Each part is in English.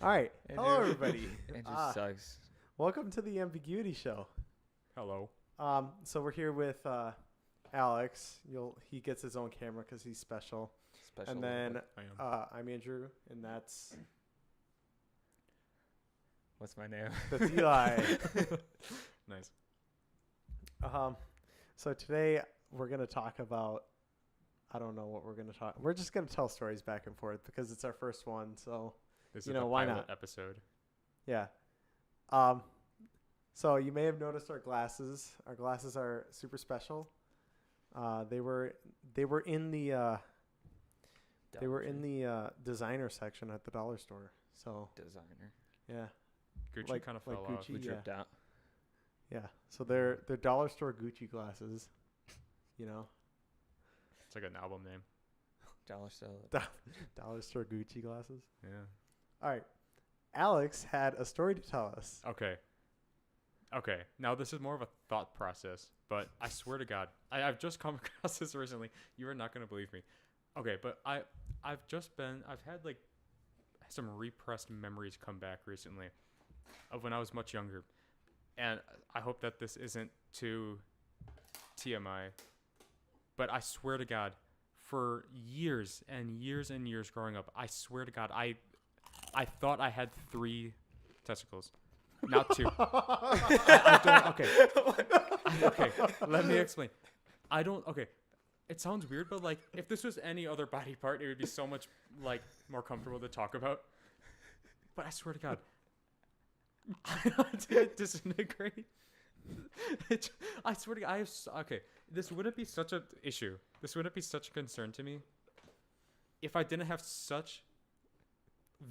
All right. Hello, everybody. Andrew sucks. Welcome to the Ambiguity Show. Hello. So we're here with Alex. He gets his own camera because he's special. And then I'm Andrew, and that's what's my name? that's Eli. Nice. So today we're gonna talk about. I don't know what we're gonna talk. We're just gonna tell stories back and forth because it's our first one. So This you is know, the why pilot not? episode. Yeah. So you may have noticed our glasses. Our glasses are super special. They were in the designer section at the dollar store. So Designer. yeah, Gucci kind of fell off. Gucci, We dripped out. yeah. So they're dollar store Gucci glasses. You know, It's like an album name. Dollar salad. dollar store Gucci glasses. Yeah. All right. Alex had a story to tell us. Okay. Now this is more of a thought process, but I swear to God, I've just come across this recently. You are not going to believe me. Okay, but I've had like some repressed memories come back recently of when I was much younger. And I hope that this isn't too TMI, but I swear to God, for years and years and years growing up, I swear to God, I thought I had 3 testicles, not 2. I don't. Okay, let me explain. I don't. Okay, it sounds weird, but like if this was any other body part, it would be so much like more comfortable to talk about. But I swear to God, I didn't disintegrate. I swear to God, I have. Okay, this wouldn't be such an issue. This wouldn't be such a concern to me if I didn't have such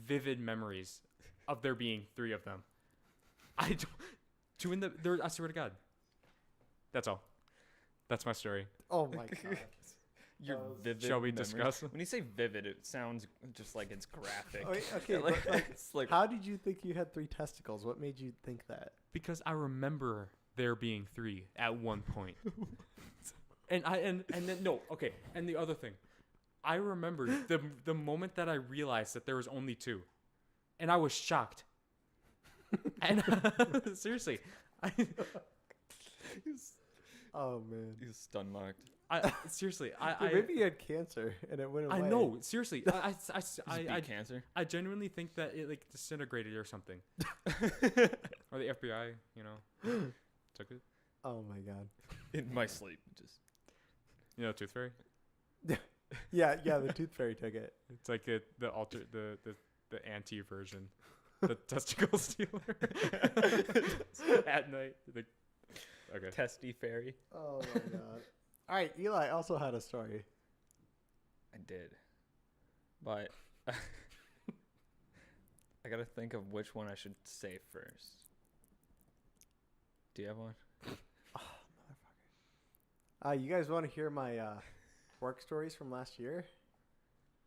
vivid memories of there being 3 of them. I don't. 2 in the. There. I swear to God. That's all. That's my story. Oh my God. Your vivid. Shall we memories. discuss? When you say vivid, it sounds just like it's graphic. Okay, like, but, like, it's like how did you think you had 3 testicles? What made you think that? Because I remember there being 3 at one point. And then no, okay. And the other thing, I remember the moment that I realized that there was only 2, and I was shocked. And seriously, Oh man. he's stun locked. Seriously, Dude, maybe you had cancer and it went away. I know. Seriously, I cancer. I genuinely think that it like disintegrated or something, or the FBI, took it. Oh my God. In my sleep, just. Tooth Fairy. Yeah, the tooth fairy took it. It's like the anti version, the testicle stealer. At night. Okay. Testy fairy. Oh my God. All right, Eli also had a story. I did, but I gotta think of which one I should say first. Do you have one? Oh, motherfucker. You guys want to hear my work stories from last year?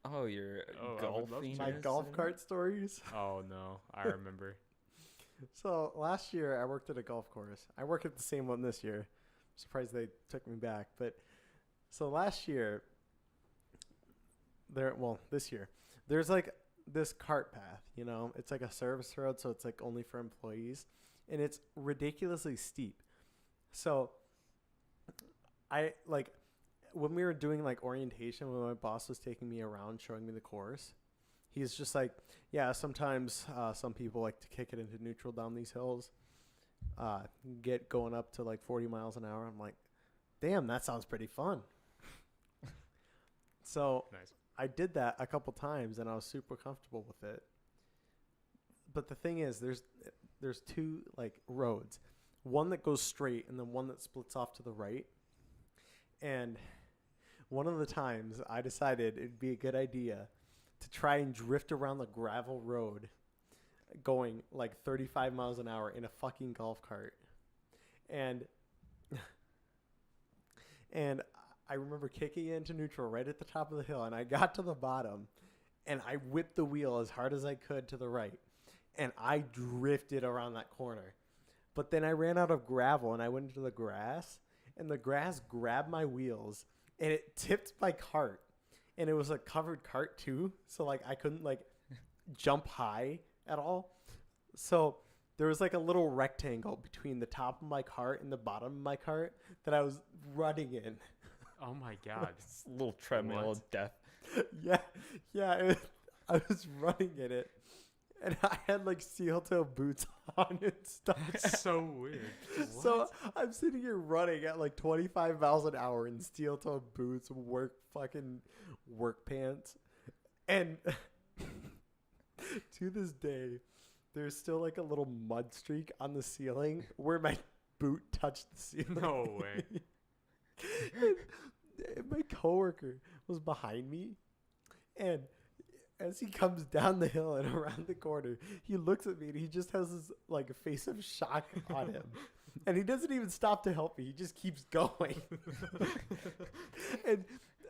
Oh, your I would love golfing. My golf cart stories. Oh no, I remember. So last year I worked at a golf course. I work at the same one this year. I'm surprised they took me back. But so last year, this year, there's like this cart path, it's like a service road. So it's like only for employees and it's ridiculously steep. So I like when we were doing like orientation, when my boss was taking me around, showing me the course, he's just like, yeah, sometimes some people like to kick it into neutral down these hills, get going up to like 40 miles an hour. I'm like, damn, that sounds pretty fun. So Nice. I did that a couple times and I was super comfortable with it. But the thing is, there's 2 like roads, one that goes straight and then one that splits off to the right. And one of the times I decided it'd be a good idea to try and drift around the gravel road going like 35 miles an hour in a fucking golf cart. And I remember kicking it into neutral right at the top of the hill, and I got to the bottom and I whipped the wheel as hard as I could to the right and I drifted around that corner. But then I ran out of gravel and I went into the grass, and the grass grabbed my wheels and it tipped my cart. And it was a covered cart too, so like I couldn't like jump high at all. So there was like a little rectangle between the top of my cart and the bottom of my cart that I was running in. Oh my god. It's a little treadmill What? of death. Yeah. I was running in it, and I had like steel toe boots on and stuff. That's so weird. So What? I'm sitting here running at like 25 miles an hour in steel toe boots, work pants, and to this day, there's still like a little mud streak on the ceiling where my boot touched the ceiling. No way. And my coworker was behind me, and as he comes down the hill and around the corner, he looks at me and he just has this like face of shock on him. And he doesn't even stop to help me. He just keeps going.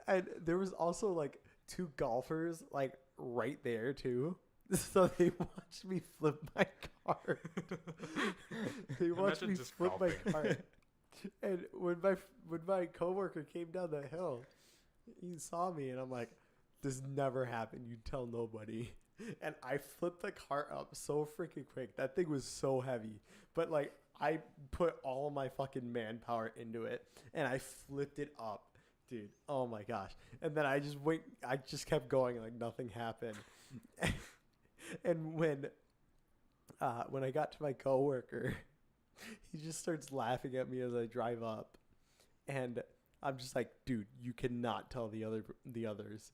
and there was also like two golfers like right there too. So they watched me flip my cart. They watched Imagine me just flip my golfing. cart. And when my coworker came down the hill, he saw me and I'm like, this never happened. You tell nobody. And I flipped the cart up so freaking quick. That thing was so heavy. But like I put all of my fucking manpower into it and I flipped it up. Dude, oh my gosh. And then I just kept going like nothing happened. And when I got to my coworker, he just starts laughing at me as I drive up. And I'm just like, dude, you cannot tell the others.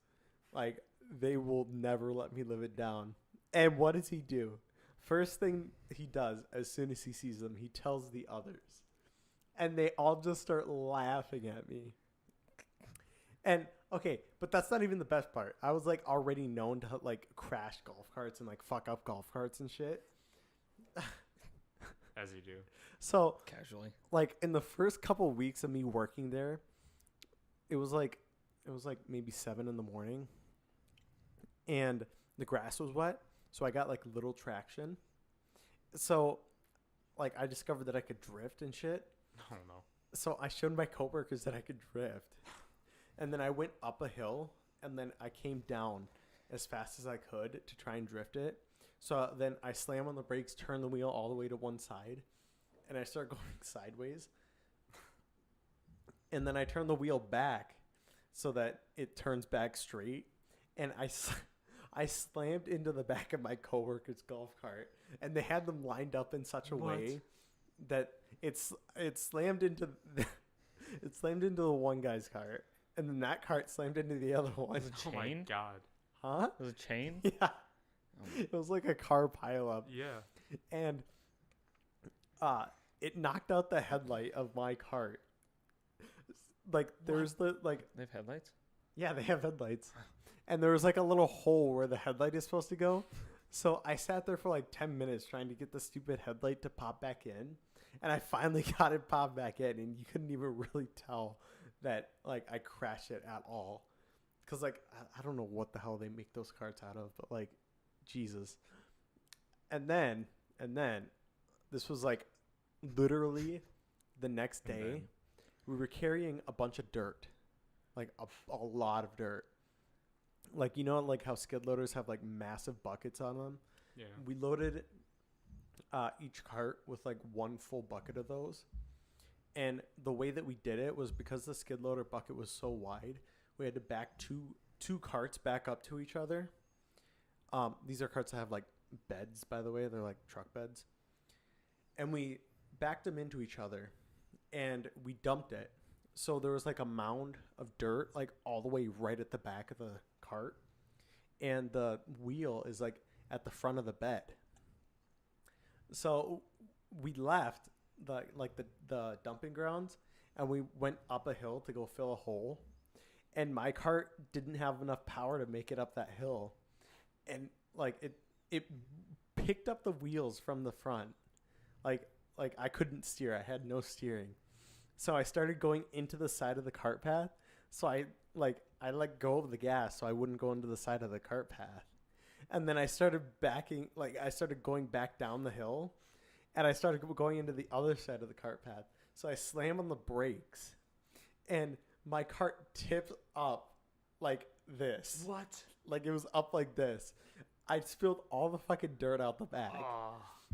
Like, they will never let me live it down. And what does he do? First thing he does as soon as he sees them, he tells the others. And they all just start laughing at me. And, okay, but that's not even the best part. I was, like, already known to, like, crash golf carts and, like, fuck up golf carts and shit. As you do. So, Casually. like, in the first couple weeks of me working there, it was like maybe 7 a.m. And the grass was wet, so I got like little traction. So like I discovered that I could drift and shit. Oh no. So I showed my coworkers that I could drift. And then I went up a hill and then I came down as fast as I could to try and drift it. So then I slam on the brakes, turn the wheel all the way to one side, and I start going sideways. And then I turn the wheel back so that it turns back straight. And I slammed into the back of my coworker's golf cart. And they had them lined up in such a way that it slammed into the one guy's cart. And then that cart slammed into the other one. Was it Oh my chain? god. Huh? Was it chain? Yeah. Oh. It was like a car pileup. Yeah. And it knocked out the headlight of my cart. Like there's the like They have headlights? yeah, they have headlights. And there was like a little hole where the headlight is supposed to go. So I sat there for like 10 minutes trying to get the stupid headlight to pop back in. And I finally got it popped back in, and you couldn't even really tell that like I crashed it at all. Cuz like I don't know what the hell they make those carts out of, but like Jesus. And then this was like literally the next And day. then? We were carrying a bunch of dirt, like a lot of dirt. Like, you know, like how skid loaders have like massive buckets on them. Yeah. We loaded each cart with like one full bucket of those. And the way that we did it was because the skid loader bucket was so wide, we had to back two carts back up to each other. These are carts that have like beds, by the way. They're like truck beds. And we backed them into each other. And we dumped it. So there was like a mound of dirt like all the way right at the back of the cart. And the wheel is like at the front of the bed. So we left the dumping grounds and we went up a hill to go fill a hole. And my cart didn't have enough power to make it up that hill. And like it picked up the wheels from the front. Like I couldn't steer. I had no steering. So I started going into the side of the cart path. So I let go of the gas so I wouldn't go into the side of the cart path. And then I started going back down the hill, and I started going into the other side of the cart path. So I slam on the brakes, and my cart tipped up like this. What? Like it was up like this. I spilled all the fucking dirt out the bag.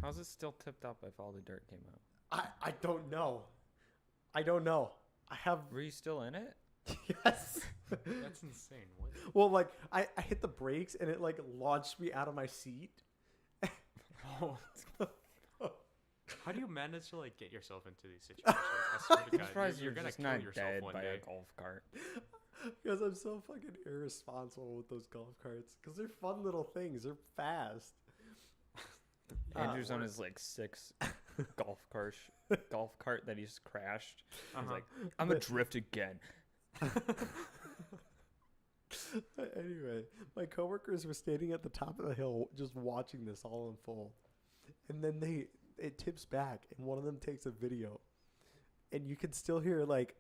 How's it still tipped up if all the dirt came out? I don't know. I don't know. I have. Were you still in it? Yes. That's insane. What? Well, like I hit the brakes and it like launched me out of my seat. Oh. How do you manage to like get yourself into these situations? I swear to I'm God, surprised you're you're gonna just kill not yourself dead one by day. a golf cart. Because I'm so fucking irresponsible with those golf carts. Because they're fun little things. They're fast. Andrew's on his like 6 golf cart that he's crashed. He's like, I'm gonna drift again. Anyway, my coworkers were standing at the top of the hill just watching this all unfold. And then it tips back and one of them takes a video. And you can still hear like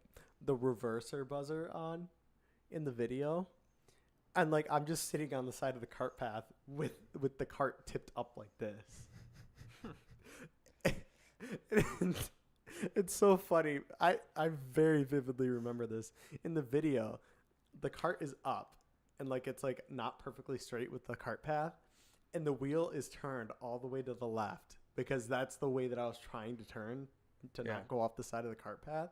the reverser buzzer on in the video. And like I'm just sitting on the side of the cart path with the cart tipped up like this. And it's so funny. I very vividly remember this. In the video, the cart is up and like it's like not perfectly straight with the cart path. And the wheel is turned all the way to the left because that's the way that I was trying to turn to not go off the side of the cart path.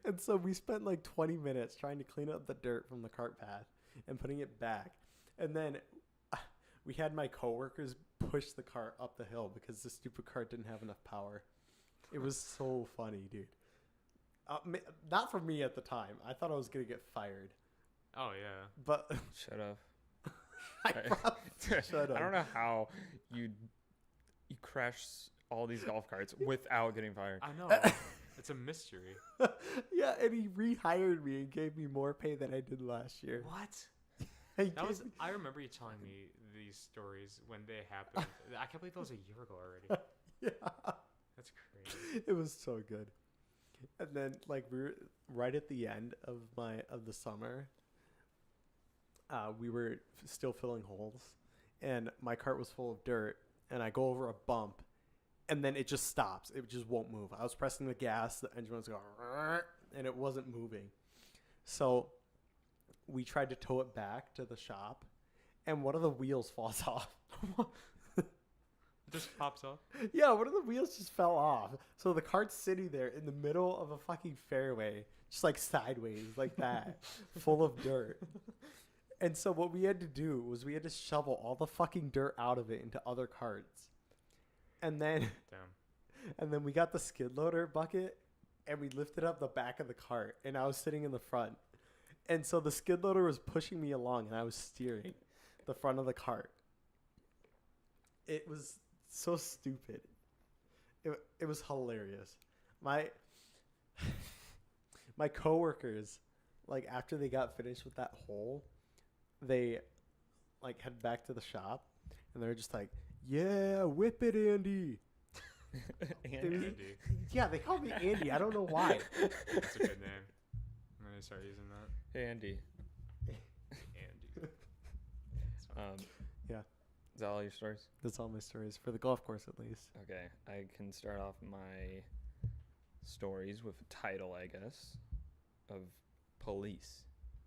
And so we spent like 20 minutes trying to clean up the dirt from the cart path and putting it back. And then we had my coworkers push the cart up the hill because the stupid cart didn't have enough power. It was so funny, dude. Not for me at the time. I thought I was going to get fired. Oh yeah. But Shut up. shut up. I don't know how you crash all these golf carts without getting fired. I know. It's a mystery. Yeah, and he rehired me and gave me more pay than I did last year. What? I remember you telling me these stories when they happened. I can't believe that was a year ago already. Yeah. That's crazy. It was so good. And then like we were right at the end of the summer. We were still filling holes and my cart was full of dirt and I go over a bump and then it just stops. It just won't move. I was pressing the gas, the engine was going and it wasn't moving. So we tried to tow it back to the shop and one of the wheels falls off. It just pops off. Yeah, one of the wheels just fell off. So the cart's sitting there in the middle of a fucking fairway, just like sideways like that, full of dirt. And so what we had to do was we had to shovel all the fucking dirt out of it into other carts. And then we got the skid loader bucket and we lifted up the back of the cart and I was sitting in the front. And so the skid loader was pushing me along and I was steering the front of the cart. It was so stupid. It was hilarious. My coworkers, like after they got finished with that hole, they like head back to the shop and they're just like, yeah, whip it, Andy. Andy. Yeah, they call me Andy. I don't know why. That's a good name. I'm gonna start using that. Hey, Andy. Andy. Yeah. Is that all your stories? That's all my stories for the golf course, at least. Okay, I can start off my stories with a title, I guess, of police.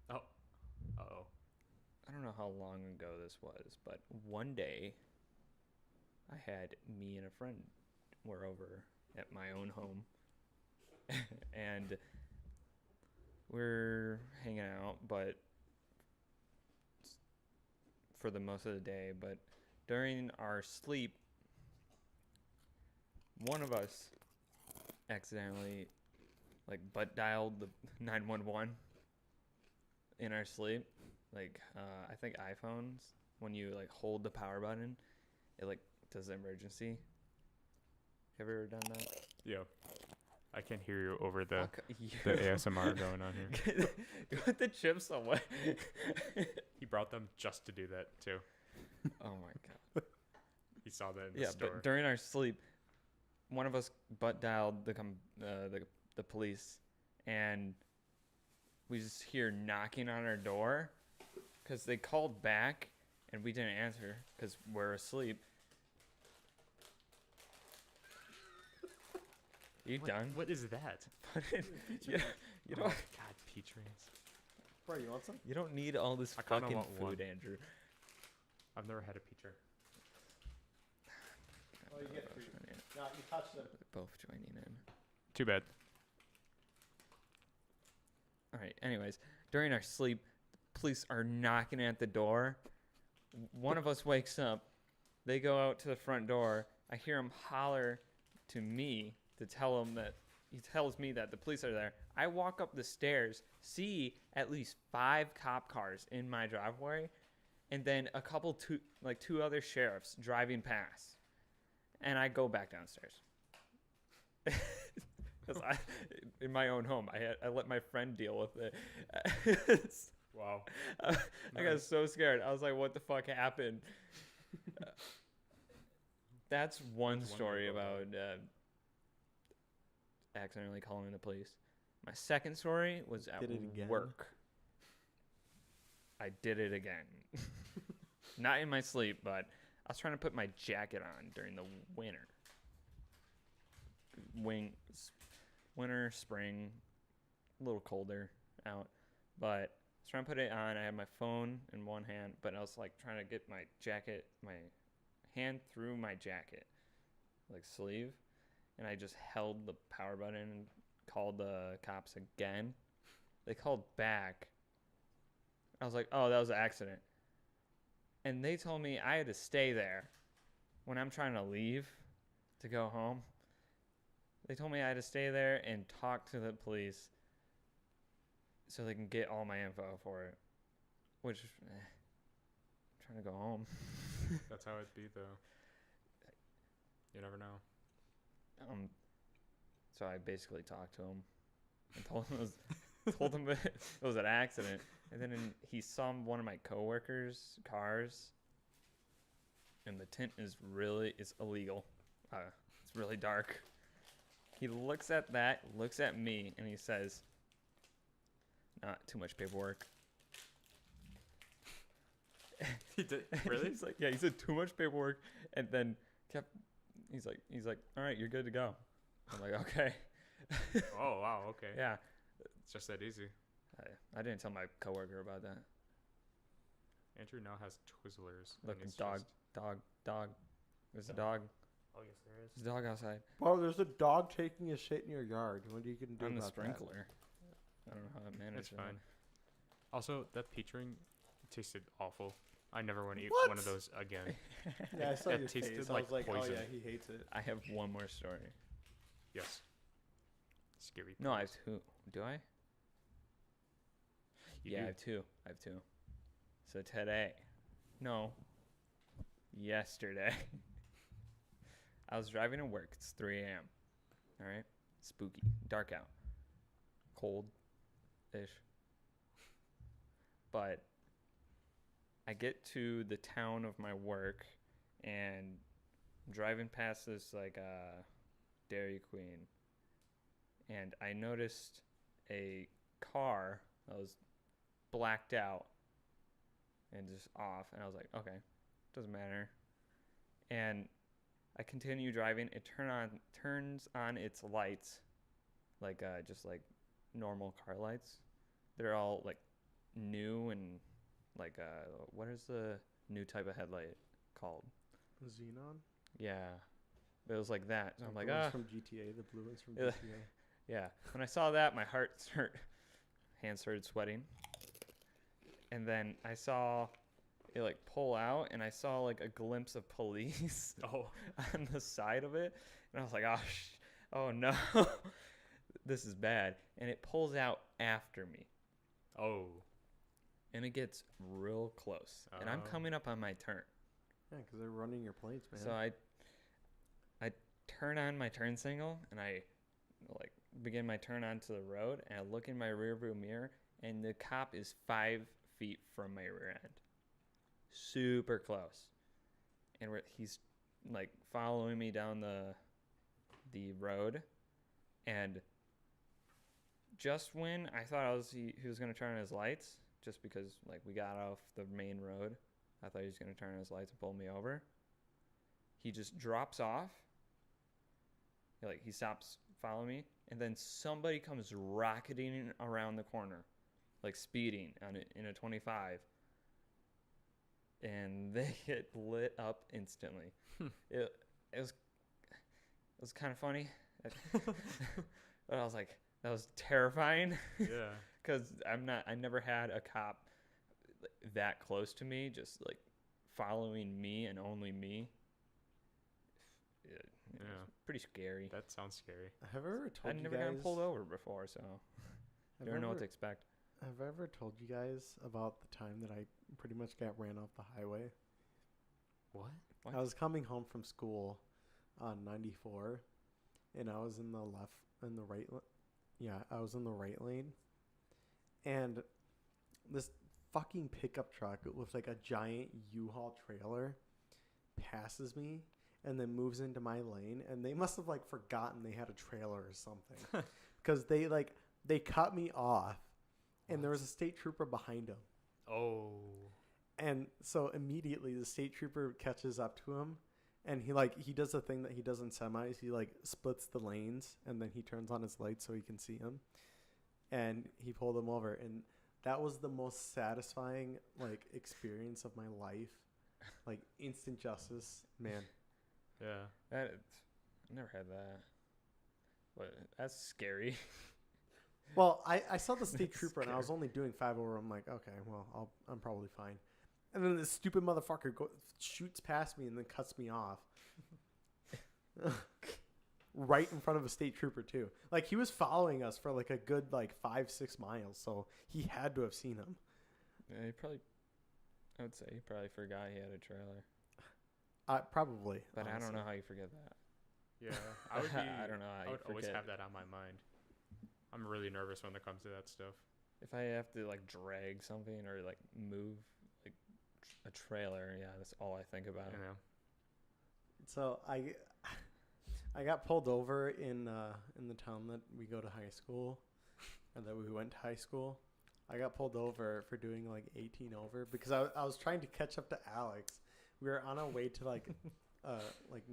Oh. Uh-oh. I don't know how long ago this was, but one day I had me and a friend were over at my own home and we're hanging out, but for the most of the day, but during our sleep, one of us accidentally like butt dialed the 911 in our sleep. Like I think iPhones, when you like hold the power button, it like does the emergency. Have you ever done that? Yeah. I can't hear you over the Fuck you. ASMR going on here. Put the chips away. He brought them just to do that too. Oh my god. He saw that in the store. But during our sleep, one of us butt dialed the police, and we just hear knocking on our door because they called back and we didn't answer because we're asleep. You done? What is that? You know, Oh, God, P-trains. Bro, you want some? You don't need all this I kinda fucking want food, one. Andrew. I've never had a peacher. Oh, you get Both free. joining in. No, you touched them. Both joining in. Too bad. All right. Anyways, during our sleep, the police are knocking at the door. One of us wakes up. They go out to the front door. I hear him holler to me to tell him that he tells me that the police are there. I walk up the stairs, see at least 5 cop cars in my driveway, and then two other sheriffs driving past. And I go back downstairs. Because in my own home, I let my friend deal with it. Wow. I got so scared. I was like, "What the fuck happened?" That's one That's story wonderful. about accidentally calling the police. My second story was at Did it again? work. I did it again. Not in my sleep, but I was trying to put my jacket on during the winter. Winter, spring, a little colder out, but I was trying to put it on. I had my phone in one hand, but I was like trying to get my hand through my jacket, like sleeve, and I just held the power button and called the cops again. They called back. I was like, "Oh, that was an accident," and they told me I had to stay there when I'm trying to leave to go home. They told me I had to stay there and talk to the police so they can get all my info for it. Which, I'm trying to go home. That's how it be, though. You never know. So I basically talked to him and told him it was an accident. And then he saw one of my coworkers' cars, and the tint is illegal. It's really dark. He looks at that, looks at me, and he says, "Not too much paperwork." He did? Really? He's like, "Yeah," he said, "too much paperwork," and then he's like, "All right, you're good to go." I'm like, "Okay." Oh, wow, okay. Yeah. It's just that easy. I didn't tell my coworker about that. Andrew now has Twizzlers. Look, and it's dog. just- There's a dog. Oh, yes, there is. There's a dog outside Bro, there's a dog taking a shit in your yard. What are you gonna do on the about sprinkler. I don't know how it managed It's that. fine. Also, that peach ring tasted awful. I never want to eat What? one of those again. that? Yeah, I saw It your tasted face. I like was like, oh poison. yeah, he hates it. I have one more story. Yes. Scary. No, I have 2. Do I? You Yeah, do. I have two. So yesterday, I was driving to work. It's 3 a.m. All right, spooky, dark out, cold-ish. But I get to the town of my work, and I'm driving past this Dairy Queen, and I noticed a car that was blacked out and just off, and I was like, okay, doesn't matter. And I continue driving. It turns on its lights, just like normal car lights. They're all like new and what is the new type of headlight called? Xenon. Yeah, it was like that. So I'm like, blue ones from GTA. The blue ones from Yeah. GTA. yeah. When I saw that, my hands started sweating. And then I saw it like pull out, and I saw like a glimpse of police Oh. on the side of it, and I was like, oh no, this is bad. And it pulls out after me, Oh. and it gets real close, and I'm Oh. coming up on my turn. Yeah, because they're running your plates, man. So I turn on my turn signal, and I like begin my turn onto the road, and I look in my rearview mirror, and the cop is 5 feet from my rear end, super close, and he's like following me down the road, and just when I thought he was gonna turn on his lights, just because like we got off the main road, I thought he was gonna turn on his lights and pull me over. He just drops off. He stops following me, and then somebody comes rocketing around the corner, like speeding in a 25, and they get lit up instantly. it was kind of funny. But I was like, that was terrifying. Yeah. Because I never had a cop that close to me, just like following me and only me. It was pretty scary. That sounds scary. Have I ever told I'd you never guys? gotten pulled over before, so Have never I know what ever- to expect. Have I ever told you guys about the time that I pretty much got ran off the highway? What? What? I was coming home from school on 94, and I was in the right. Yeah, I was in the right lane, and this fucking pickup truck with like a giant U-Haul trailer passes me and then moves into my lane, and they must have like forgotten they had a trailer or something, because they cut me off, and there was a state trooper behind him. Oh. And so immediately the state trooper catches up to him, and he does the thing that he does in semis. He like splits the lanes, and then he turns on his lights so he can see him. And he pulled him over, and that was the most satisfying like experience of my life. Like instant justice, man. Yeah. I never had that. But that's scary. Well, I saw the state That's trooper, and I was scary. only doing 5 over. I'm like, okay, well, I'm probably fine. And then this stupid motherfucker shoots past me and then cuts me off. Right in front of a state trooper, too. Like, he was following us for, like, a good, 5-6 miles, so he had to have seen him. Yeah, I would say he probably forgot he had a trailer. Probably. But I don't honestly. know how you forget that. Yeah. I would be. I don't know how I you would always forget. have that on my mind. I'm really nervous when it comes to that stuff. If I have to like drag something or like move like a trailer, yeah, that's all I think about. You know. So I got pulled over in the town that we go to high school, or that we went to high school. I got pulled over for doing like 18 over because I was trying to catch up to Alex. We were on our way to like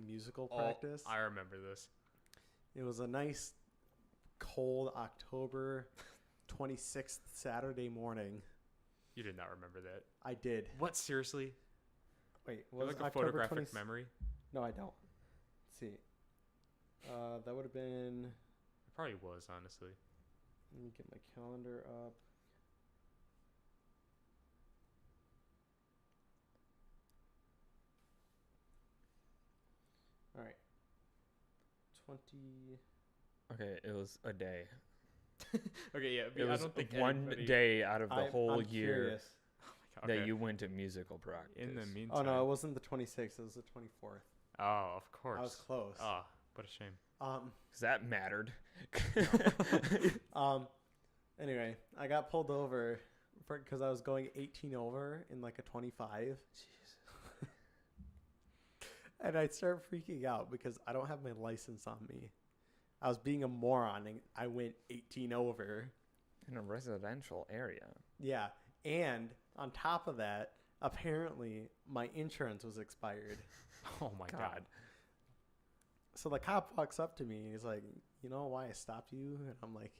musical practice. I remember this. It was a nice cold October 26th Saturday morning. You did not remember that. I did. What? Seriously? Wait, You was have it like a October photographic 20 memory? No, I don't. Let's see. That would have been. It probably was, honestly. Let me get my calendar up. All right. 20. Okay, it was a day. Okay, yeah. It I was don't think one anybody- day out of the whole I'm year curious. Okay. that you went to musical practice. In the meantime. Oh no, it wasn't the 26th. It was the 24th. Oh, of course. I was close. Oh, what a shame. 'Cause that mattered. Anyway, I got pulled over because I was going 18 over in like a 25. And I started freaking out because I don't have my license on me. I was being a moron and I went 18 over. In a residential area. Yeah. And on top of that, apparently my insurance was expired. Oh my God. So the cop walks up to me and he's like, you know why I stopped you? And I'm like,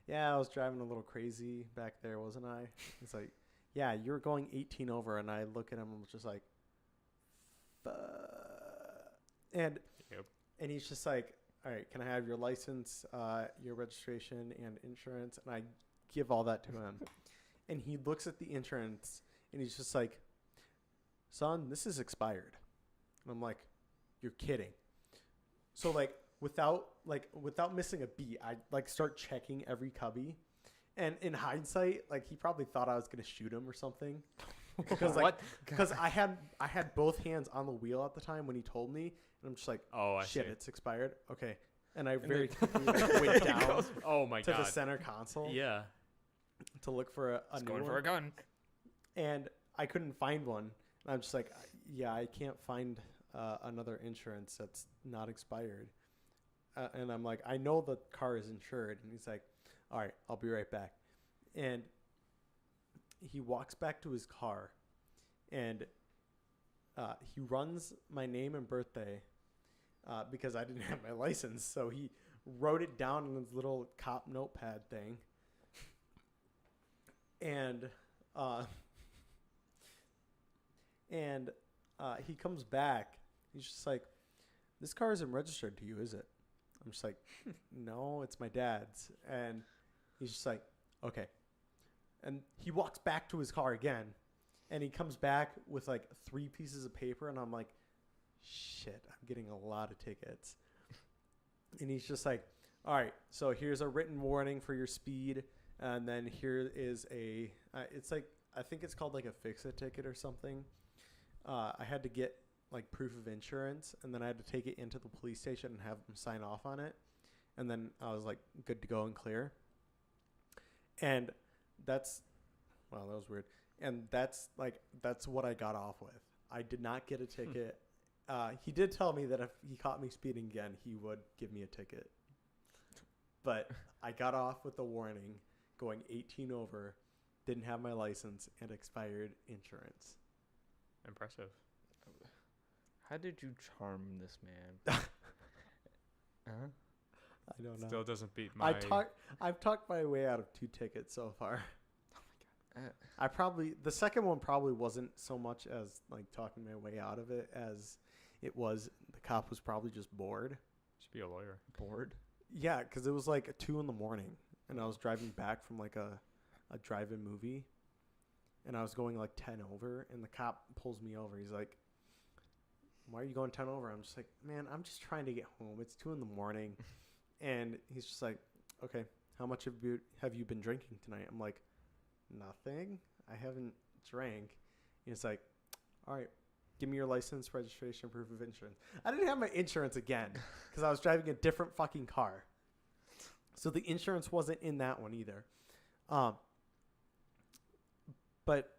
yeah, I was driving a little crazy back there, wasn't I? He's like, yeah, you were going 18 over. And I look at him and was just like, fuck. And Yep. and he's just like, all right, can I have your license, your registration, and insurance? And I give all that to him. And he looks at the insurance and he's just like, son, this is expired. And I'm like, you're kidding. So without missing a beat, I start checking every cubby. And in hindsight, he probably thought I was going to shoot him or something. Because I had both hands on the wheel at the time when he told me, and I'm just like, Oh, I shit, see. it's expired. Okay. And I very then- quickly went down Oh my to God. the center console Yeah. to look for a It's new going one. for a gun. And I couldn't find one. And I'm just like, yeah, I can't find another insurance that's not expired. And I'm like, I know the car is insured. And he's like, all right, I'll be right back. And he walks back to his car, and he runs my name and birthday because I didn't have my license. So he wrote it down in his little cop notepad thing. and uh, and he comes back. He's just like, "This car isn't registered to you, is it?" I'm just like, "No, it's my dad's." And he's just like, "Okay." And he walks back to his car again, and he comes back with like 3 pieces of paper, and I'm like, "Shit, I'm getting a lot of tickets." And he's just like, "All right, so here's a written warning for your speed, and then here is a it's like, I think it's called like a fix-it ticket or something." I had to get like proof of insurance, and then I had to take it into the police station and have them sign off on it, and then I was like good to go and clear. And that's, well, that was weird. And that's what I got off with. I did not get a ticket. He did tell me that if he caught me speeding again, he would give me a ticket. But I got off with a warning, going 18 over, didn't have my license, and expired insurance. Impressive. How did you charm this man? Huh? I don't know. Still doesn't beat my. I've talked my way out of 2 tickets so far. Oh my god. The second one probably wasn't so much as like talking my way out of it as it was the cop was probably just bored. Should be a lawyer. Bored? Yeah, because it was like 2 in the morning, and I was driving back from like a drive-in movie, and I was going like 10 over, and the cop pulls me over. He's like, "Why are you going 10 over?" I'm just like, "Man, I'm just trying to get home. It's 2 in the morning." And he's just like, "Okay, how much have you been drinking tonight?" I'm like, "Nothing. I haven't drank." And he's like, "All right, give me your license, registration, proof of insurance." I didn't have my insurance again because I was driving a different fucking car. So the insurance wasn't in that one either. But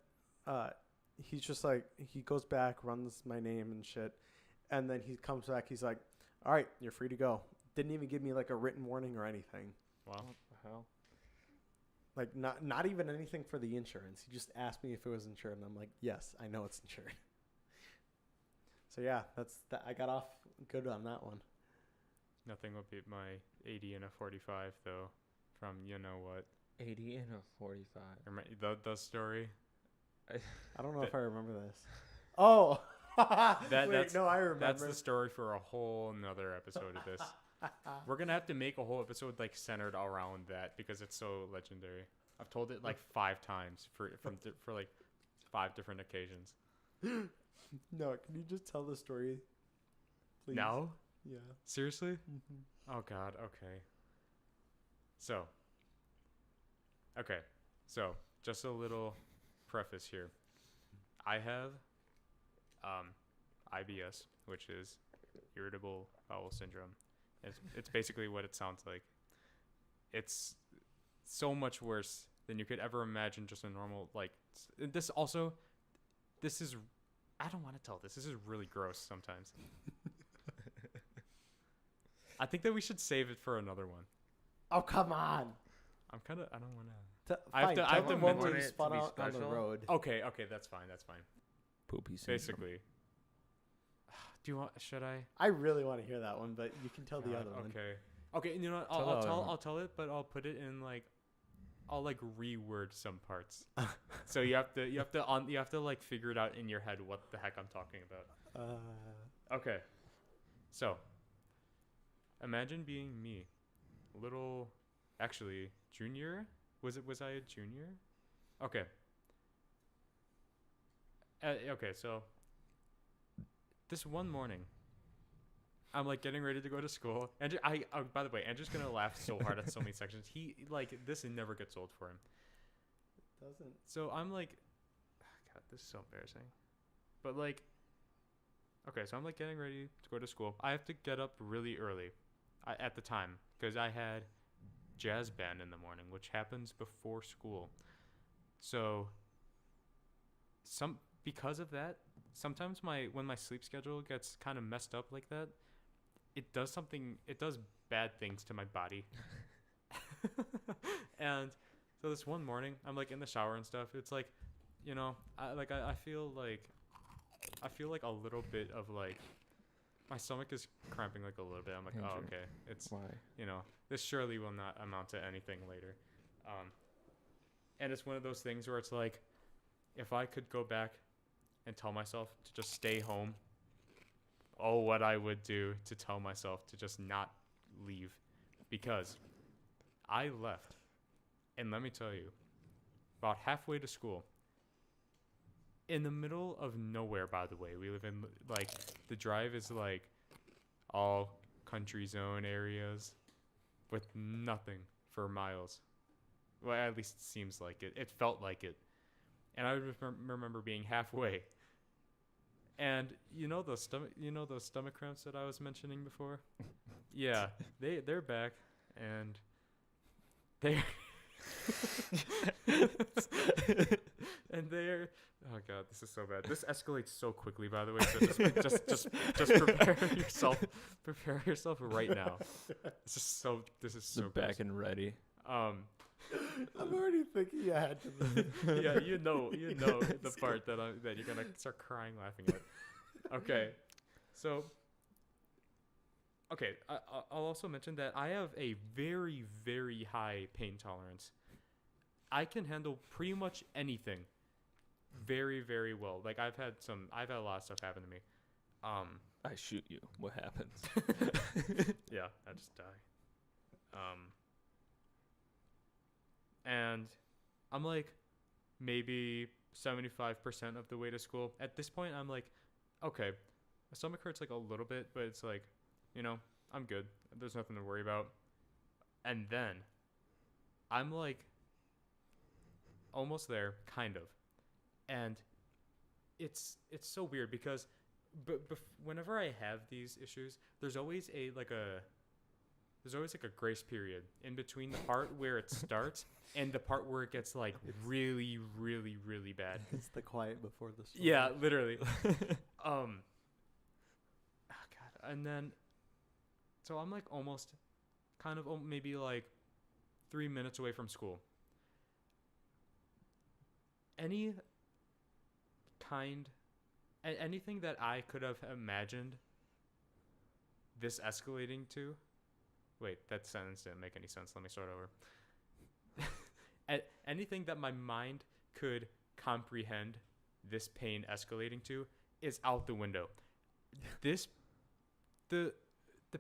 he's just like, he goes back, runs my name and shit. And then he comes back. He's like, "All right, you're free to go." Didn't even give me like a written warning or anything. Wow. What the hell? Like not even anything for the insurance. He just asked me if it was insured, and I'm like, "Yes, I know it's insured." So yeah, that's that. I got off good on that one. Nothing will beat my 80 and a 45 though, from you know what. 80 and a 45. The story. I don't know if I remember this. Oh, That's no, I remember. That's the story for a whole nother episode of this. We're gonna have to make a whole episode like centered around that because it's so legendary. I've told it like 5 times for like 5 different occasions. No, can you just tell the story, please? No? Yeah. Seriously? Mm-hmm. Oh God. Okay. So just a little preface here. I have IBS, which is irritable bowel syndrome. It's basically what it sounds like. It's so much worse than you could ever imagine. Just a normal this is. I don't want to tell this. This is really gross sometimes. I think that we should save it for another one. Oh, come on. I don't want I I have to- I have to one mention where it you to spun be out on the special. road. to. Okay, that's fine. Poopy syndrome. Basically. Do you want? Should I? I really want to hear that one, but you can tell the God, other one. Okay. You know what? Tell the other one. I'll tell it, but I'll put it in I'll reword some parts. So you have to like figure it out in your head what the heck I'm talking about. Okay. So imagine being me, actually junior. Was I a junior? Okay. Okay. So this one morning, I'm like getting ready to go to school. And by the way, Andrew's gonna laugh so hard at so many sections. He this never gets old for him. It doesn't. So I'm like, God, this is so embarrassing. But okay, so I'm like getting ready to go to school. I have to get up really early, at the time, because I had jazz band in the morning, which happens before school. So because of that, sometimes when my sleep schedule gets kind of messed up like that, it does bad things to my body. And so this one morning, I'm like in the shower and stuff. It's like, I feel like a little bit of my stomach is cramping like a little bit. I'm like, Andrew, oh, okay. It's, Why? this surely will not amount to anything later. And it's one of those things where it's like, if I could go back and tell myself to just stay home, oh, what I would do to tell myself to just not leave. Because I left. And let me tell you, about halfway to school, in the middle of nowhere, by the way, we live in, like, the drive is like all country zone areas with nothing for miles. Well, at least it seems like it. It felt like it. And I remember being halfway. And those stomach cramps that I was mentioning before? Yeah, they're back, and they're and they're, oh god, this is so bad. This escalates so quickly, by the way. So just prepare yourself right now. This is so They're back and ready. I'm already thinking ahead to this. Yeah, you know the part that you're gonna start crying laughing at. Okay, so I'll also mention that I have a very, very high pain tolerance. I can handle pretty much anything very, very well. Like I've had a lot of stuff happen to me. I shoot you. What happens? Yeah, I just die. And I'm like maybe 75% of the way to school. At this point, I'm like, okay, my stomach hurts like a little bit, but it's like, I'm good. There's nothing to worry about. And then I'm like almost there, kind of. And it's so weird because whenever I have these issues, there's always a grace period in between the part where it starts and the part where it gets like really, really, really bad. It's the quiet before the storm. Yeah, literally. Oh god. And then, so I'm like almost kind of maybe like 3 minutes away from school. Anything that I could have imagined this escalating to. Wait, that sentence didn't make any sense. Let me start over. Anything that my mind could comprehend this pain escalating to is out the window. The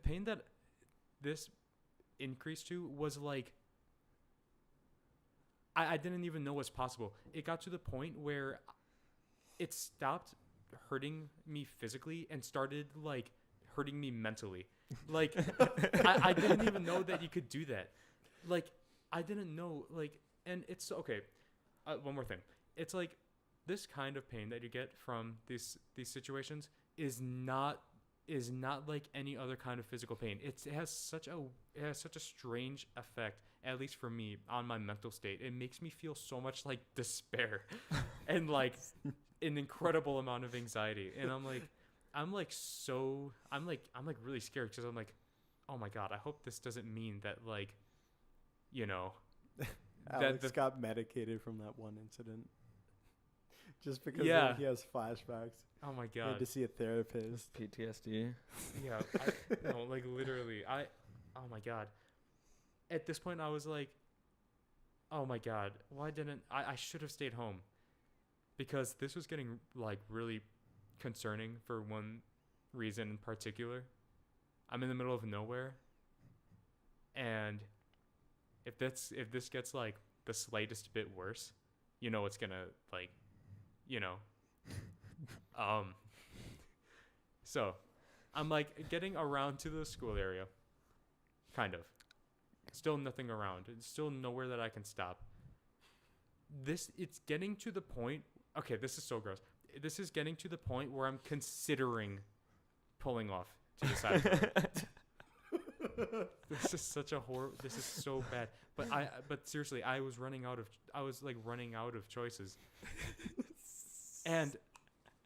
pain that this increased to was like, I didn't even know was possible. It got to the point where it stopped hurting me physically and started like hurting me mentally. Like I didn't even know that you could do that. Like I didn't know, like, and it's okay. One more thing. It's like this kind of pain that you get from these situations is not like any other kind of physical pain. It has such a strange effect, at least for me, on my mental state. It makes me feel so much like despair and like an incredible amount of anxiety. And I'm really scared because I'm like, oh my god, I hope this doesn't mean that, like, Alex got medicated from that one incident. Just because he has flashbacks. Oh my He had god. to see a therapist. PTSD. Yeah. No, like literally. Oh my god. At this point, I was like, oh my god, why didn't I should have stayed home, because this was getting like really concerning for one reason in particular. I'm in the middle of nowhere, and if this gets like the slightest bit worse, it's gonna like, so I'm like getting around to the school area, kind of. Still nothing around. It's still nowhere that I can stop. It's getting to the point. Okay, this is so gross. This is getting to the point where I'm considering pulling off to the side of the road. This is such a horror. This is so bad. But seriously, I was running out of choices. And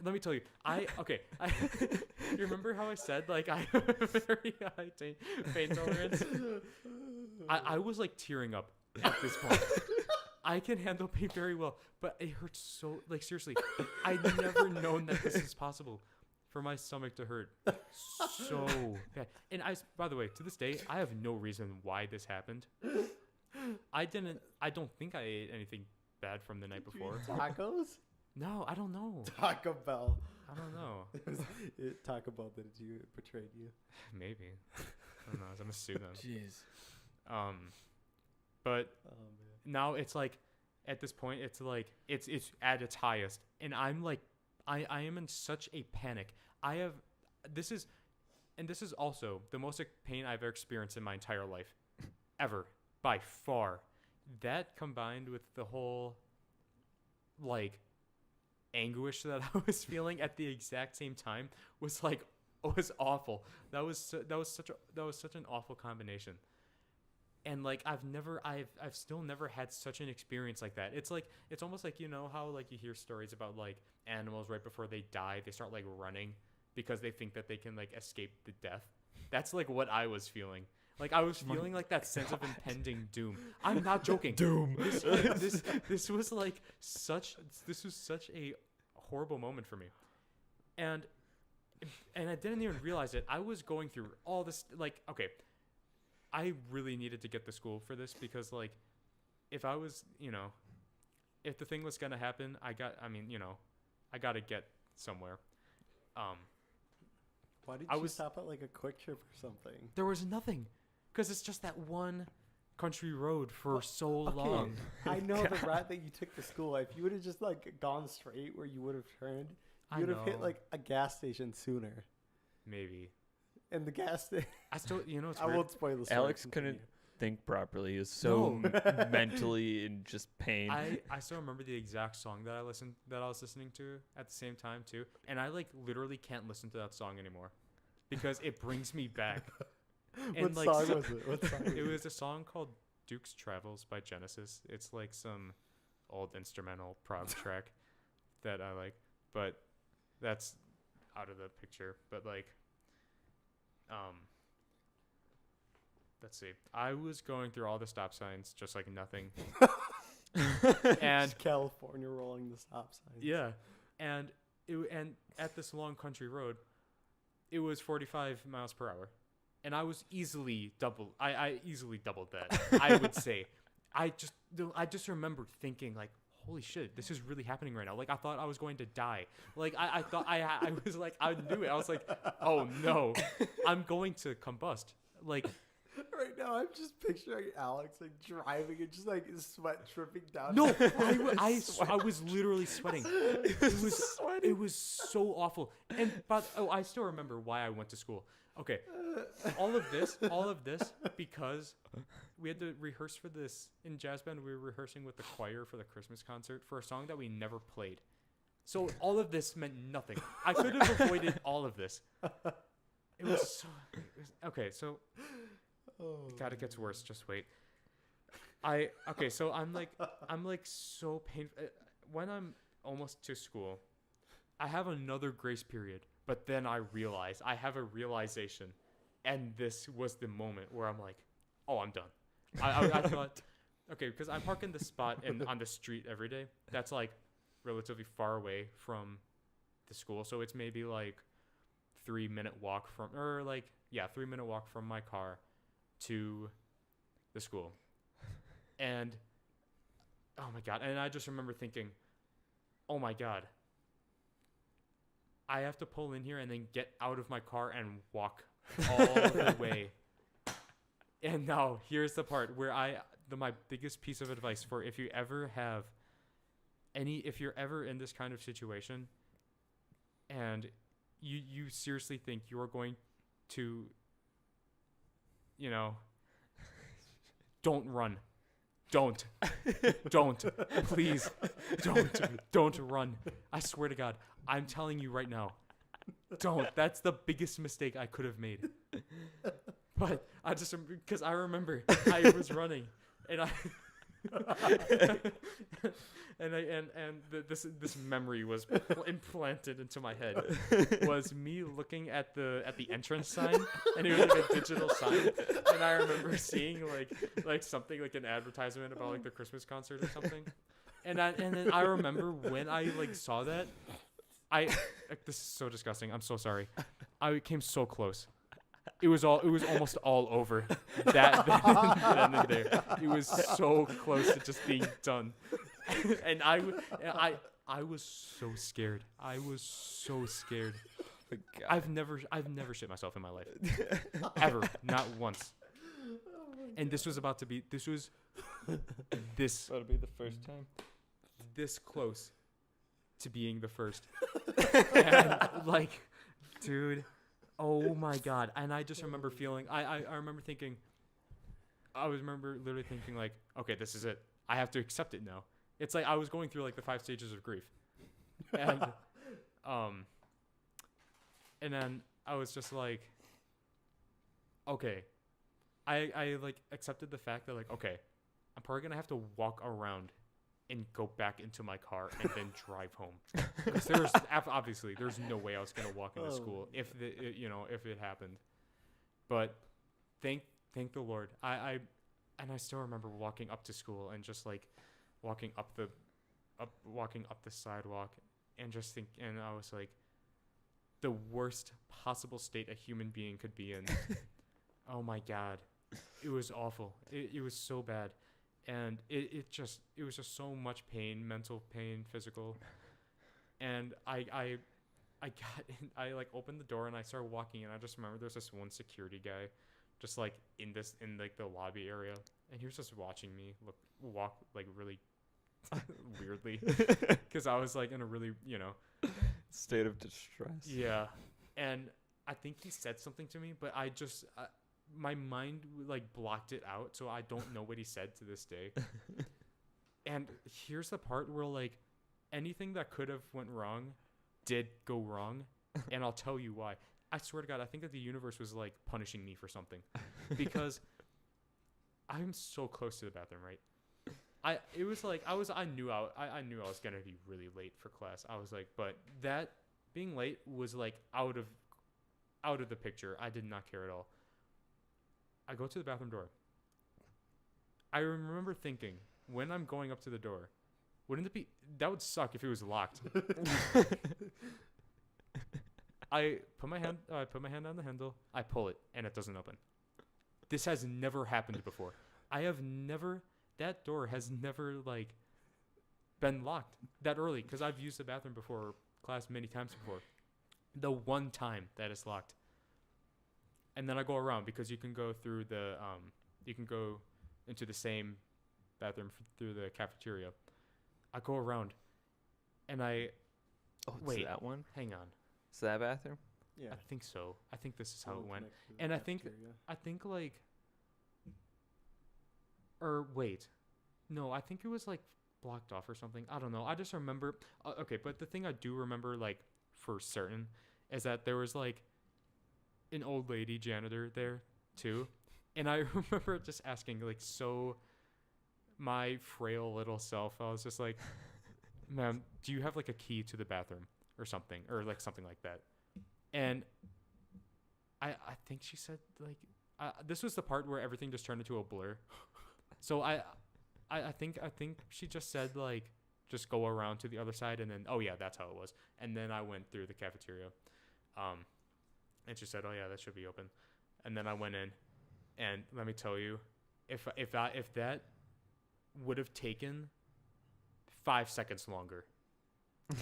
let me tell you, you remember how I said like I have a very high pain tolerance? I was like tearing up at this point. I can handle pain very well, but it hurts so, like, seriously, I'd never known that this is possible for my stomach to hurt so bad. And by the way, to this day, I have no reason why this happened. I don't think I ate anything bad from the night before. Tacos? No, I don't know. Taco Bell. I don't know. Taco Bell did you betrayed you? Maybe. I don't know. I'm gonna sue them. Jeez. But Oh man. now it's like, at this point, it's like it's at its highest, and I'm like, I am in such a panic. This is also the most pain I've ever experienced in my entire life, ever, by far. That combined with the whole, like, anguish that I was feeling at the exact same time was awful. That was such an awful combination. And like I've still never had such an experience like that. It's almost like, you know how like you hear stories about like animals right before they die, they start like running because they think that they can like escape the death. That's like what I was feeling. Like I was feeling like that sense of impending doom. I'm not joking. Doom. This was such a horrible moment for me. And I didn't even realize it. I was going through all this, like, okay, I really needed to get to school for this because, like, if I was, you know, if the thing was going to happen, I got to get somewhere. Why did you stop at like a Quick Trip or something? There was nothing because it's just that one country road for so long. I know the route that you took to school. If you would have just like gone straight where you would have turned, you would have hit like a gas station sooner. Maybe. And the gas station. I still, you know, it's I weird. won't spoil the story. Alex couldn't think properly. He was so mentally in just pain. I still remember the exact song that I was listening to at the same time too, and I like literally can't listen to that song anymore because it brings me back. What song was it? What song? It was a song called Duke's Travels by Genesis. It's like some old instrumental prog track that I like, but that's out of the picture. But like, let's see. I was going through all the stop signs just like nothing. And California rolling the stop signs. Yeah. And at this long country road, it was 45 miles per hour. And I was easily I easily doubled that. I would say. I just remember thinking like, holy shit, this is really happening right now. Like I thought I was going to die. Like I thought I was like, I knew it. I was like, oh no, I'm going to combust. Like right now, I'm just picturing Alex like driving and just like sweat dripping down. No, I was literally sweating. It was so awful. And I still remember why I went to school. Okay, all of this because we had to rehearse for this in jazz band. We were rehearsing with the choir for the Christmas concert for a song that we never played. So all of this meant nothing. I could have avoided all of this. It was okay. So. God, it gets worse. Just wait. So I'm like so painful. When I'm almost to school, I have another grace period, but then I have a realization, and this was the moment where I'm like, oh, I'm done. I thought, okay, because I park in the spot on the street every day. That's like relatively far away from the school, so it's maybe like 3-minute walk from, 3-minute walk from my car to the school. And oh my god, and I just remember thinking, oh my god, I have to pull in here and then get out of my car and walk all the way. And now here's the part where my biggest piece of advice for if you're ever in this kind of situation and you seriously think you're going to, you know, don't run. Don't. Please. Don't run. I swear to God. I'm telling you right now. Don't. That's the biggest mistake I could have made. But because I remember I was running and this memory was implanted into my head was me looking at the entrance sign, and it was like a digital sign, and I remember seeing like something like an advertisement about like the Christmas concert or something, and then I remember when I like saw that, this is so disgusting. I'm so sorry. I came so close. It was almost all over. Then and there. It was so close to just being done. And I was so scared. I was so scared. Oh, God. I've never shit myself in my life. Ever. Not once. And this was about to be this That'll be the first time. this close to being the first. And like, dude, oh my God. And I just remember feeling I remember thinking literally thinking like, okay, this is it. I have to accept it now. It's like I was going through like the 5 stages of grief. And then I was just like, okay. I like accepted the fact that like, okay, I'm probably gonna have to walk around and go back into my car and then drive home. Because obviously there's no way I was gonna walk into school if it happened. But thank the Lord. I still remember walking up to school and just like walking up the sidewalk and just and I was like, the worst possible state a human being could be in. Oh my God. It was awful. It was so bad. And it was just so much pain, mental pain, physical. And I got in, I like opened the door and I started walking, and I just remember there's this one security guy just like in like the lobby area, and he was just watching me walk like really weirdly, because I was like in a really, state of distress. Yeah. And I think he said something to me, but I just my mind like blocked it out, so I don't know what he said to this day. And here's the part where like anything that could have went wrong did go wrong, and I'll tell you why. I swear to God, I think that the universe was like punishing me for something, because I'm so close to the bathroom, right? I knew I was gonna be really late for class. I was like, but that being late was like out of the picture. I did not care at all. I go to the bathroom door. I remember thinking, when I'm going up to the door, that would suck if it was locked. I put my hand on the handle, I pull it, and it doesn't open. This has never happened before. That door has never like been locked that early, because I've used the bathroom before class many times before. The one time that it's locked. And then I go around, because you can go through you can go into the same bathroom through the cafeteria. I go around, and wait, that one? Hang on. Is that bathroom? Yeah. I think so. I think this is how it went. And I think like, or wait, no, I think it was like blocked off or something. I don't know. I just remember. Okay, but the thing I do remember like for certain is that there was like an old lady janitor there too, and I remember just asking like, so my frail little self, I was just like, ma'am, do you have like a key to the bathroom or something, or like something like that? And I think she said like, this was the part where everything just turned into a blur. So I think she just said like, just go around to the other side, and then, oh yeah, that's how it was. And then I went through the cafeteria, and she said, oh yeah, that should be open. And then I went in, and let me tell you, if that would have taken 5 seconds longer,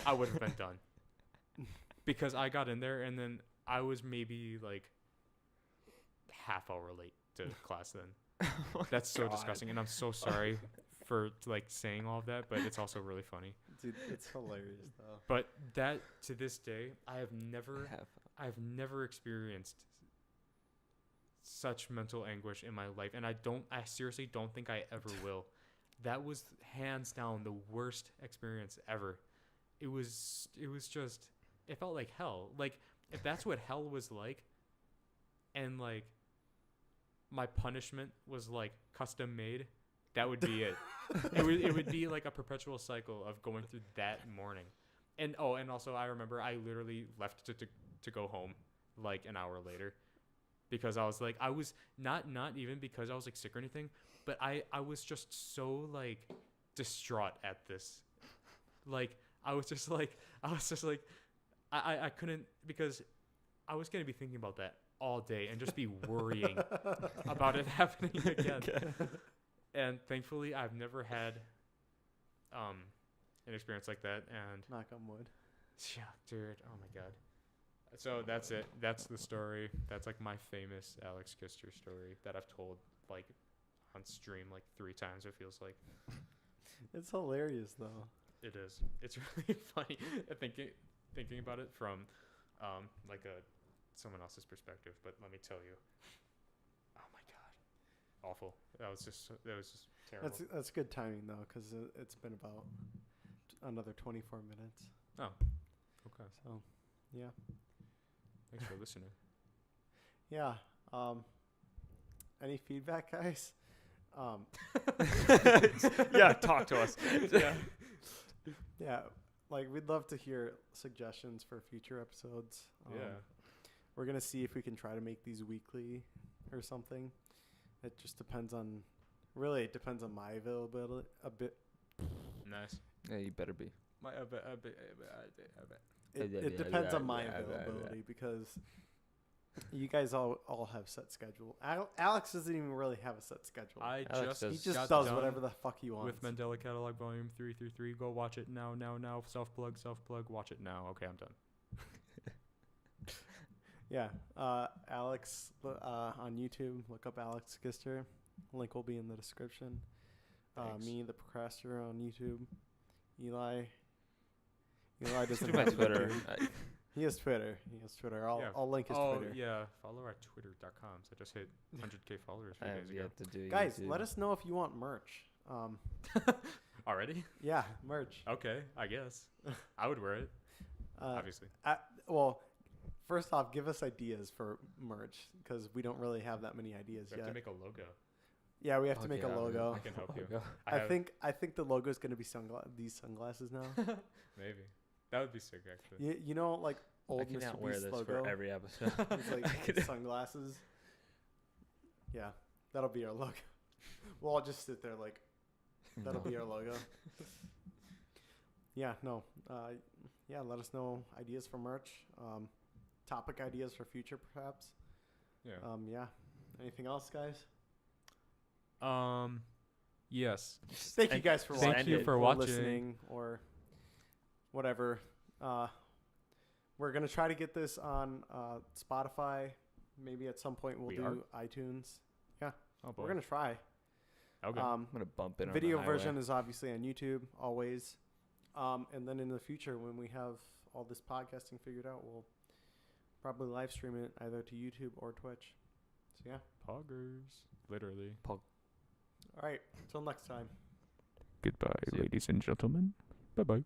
I would have been done. Because I got in there, and then I was maybe like half hour late to class then. That's so disgusting, and I'm so sorry for like saying all of that, but it's also really funny. Dude, it's hilarious though. But that, to this day, I've never experienced such mental anguish in my life, and I seriously don't think I ever will. That was hands down the worst experience ever. It was just, it felt like hell. Like, if that's what hell was like, and like my punishment was like custom made, that would be it. It would be like a perpetual cycle of going through that morning. And also I remember I literally left to go home like an hour later, because I was like, I was not even because I was like sick or anything, but I was just so like distraught at this. Like I couldn't, because I was going to be thinking about that all day and just be worrying about it happening again. And thankfully I've never had an experience like that, and Knock on wood. yeah, dude, oh my god. So that's it. That's the story. That's like my famous Alex Kister story that I've told like on stream like 3 times. It feels like It's hilarious though. it is. It's really funny thinking about it from like someone else's perspective. But let me tell you, oh my god, awful. That was just terrible. That's good timing though, because it's been about another 24 minutes. Oh, okay. So, yeah. Thanks for listening. Yeah. Any feedback, guys? Yeah, talk to us. Yeah. Yeah. Like, we'd love to hear suggestions for future episodes. Yeah. We're going to see if we can try to make these weekly or something. It just depends on, really, it depends on my availability a bit. Nice. Yeah, you better be. It depends on my availability because you guys all have set schedule. Alex doesn't even really have a set schedule. Alex He just got does done whatever the fuck he wants. with Mandela Catalog Volume 333. Go watch it now. Self plug. Watch it now. Okay, I'm done. Yeah. Alex on YouTube. Look up Alex Gister. Link will be in the description. Thanks. Me, the procrastinator on YouTube. Eli doesn't Do my have a Twitter. Twitter. He has Twitter. I'll link his Twitter. Yeah. Follow our twitter.com. So I just hit 100K followers I 3 have days ago. yet to do Guys, YouTube. let us know if you want merch. Already? Yeah, merch. Okay, I guess. I would wear it, obviously. Well, first off, give us ideas for merch because we don't really have that many ideas We yet. have to make a logo. Yeah, we have to make a Okay, logo. I can help you. Logo. I think the logo is going to be these sunglasses now. Maybe. That would be sick, actually. you know, like I old cannot Mr. wear Beast this logo. for every episode. It's like sunglasses. Yeah, that'll be our logo. We'll all just sit there like that'll be our logo. Yeah, no. Yeah, let us know ideas for merch. Topic ideas for future, perhaps. Yeah. Yeah. Anything else, guys? Yes. Thank you guys for watching. Thank you for or watching. listening, or whatever. We're gonna try to get this on Spotify. Maybe at some point we'll We do iTunes. Oh, boy. We're gonna try. Okay. I'm gonna bump it. Video on the version highway. is obviously on YouTube always. And then in the future, when we have all this podcasting figured out, we'll probably live stream it either to YouTube or Twitch. So yeah. Poggers. Literally. All right. Till next time. Goodbye, See ya. ladies and gentlemen. Bye-bye.